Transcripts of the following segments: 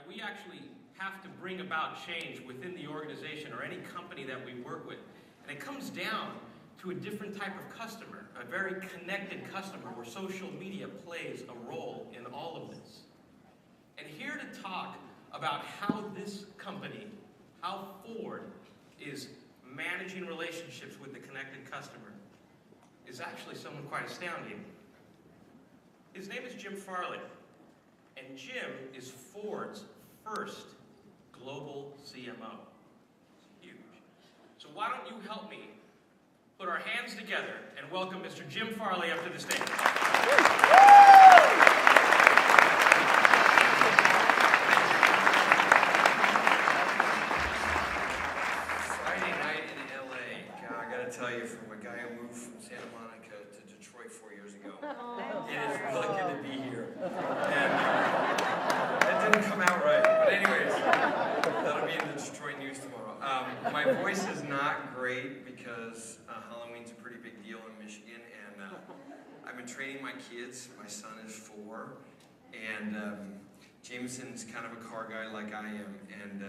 we actually have to bring about change within the organization or any company that we work with. And it comes down to a different type of customer, a very connected customer where social media plays a role in all of this. And here to talk about how this company, how Ford is managing relationships with the connected customer is actually someone quite astounding. His name is Jim Farley, and Jim is Ford's first Global CMO. Huge. So why don't you help me put our hands together and welcome Mr. Jim Farley up to the stage. Friday night in LA. God, I gotta tell you, from a guy who moved from Santa Monica to Detroit 4 years ago, it is really good to be here. And it didn't come out right. But anyways, that'll be in the Detroit news tomorrow. My voice is not great because Halloween's a pretty big deal in Michigan, and I've been training my kids. My son is 4, and Jameson's kind of a car guy like I am, and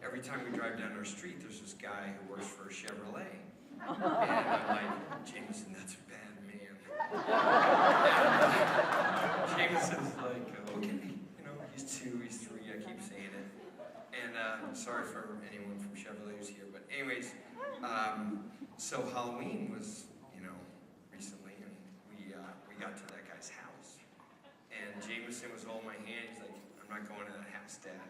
every time we drive down our street, there's this guy who works for Chevrolet, and I'm like, Jameson, that's a bad man. And Jameson's like, okay, you know, he's 2, he's 3, I keep saying it. And sorry for anyone from Chevrolet who's here, but anyways, so Halloween was, you know, recently, and we got to that guy's house, and Jameson was holding my hand. He's like, I'm not going to that house, Dad.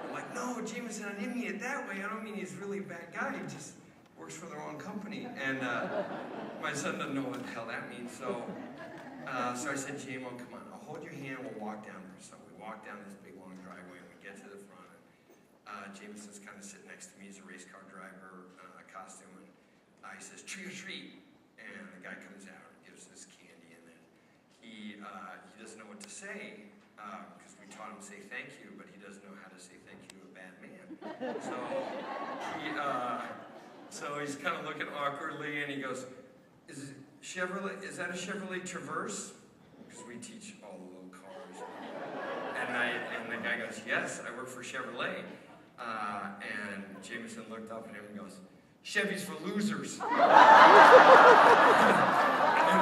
I'm like, no, Jameson, I didn't mean it that way. I don't mean he's really a bad guy. He just works for the wrong company. And my son doesn't know what the hell that means. So I said, Jamo, come on, I'll hold your hand. We'll walk down there. So we walk down this big long driveway, and we get to the front. Jameson's kind of sitting next to me. He's a race car driver, costume, and he says, treat or treat. And the guy comes out and gives us candy, and then he doesn't know what to say, because we taught him to say thank you, but he doesn't know how to say thank you to a bad man. So he's kind of looking awkwardly, and he goes, is that a Chevrolet Traverse? Because we teach all the little cars. And the guy goes, yes, I work for Chevrolet. And Jameson looked up at him and goes, Chevy's for losers. And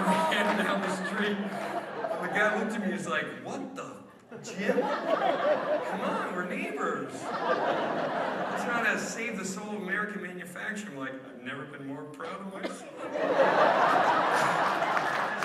we headed down the street. And the guy looked at me, he's like, what the, Jim? Come on, we're neighbors. I'm trying to save the soul of American manufacturing. I'm like, I've never been more proud of myself.